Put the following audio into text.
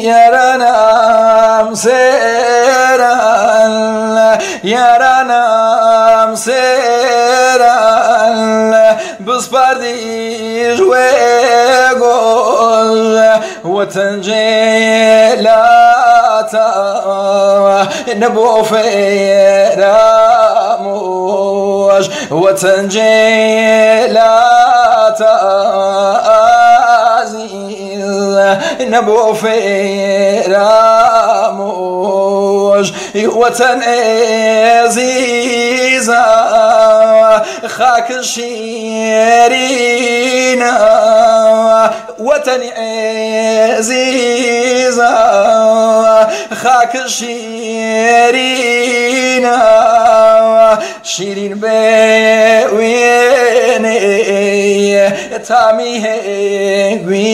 يرانم سيران يرانم سيران بسبردي جويقول وتنجيلاتا نبو فيراموش وتنجيلاتا نبو فيراموش وطن عزيزة خاك شيرينا وطن عزيزة خاك شيرينا شيرين بويني تامي هينا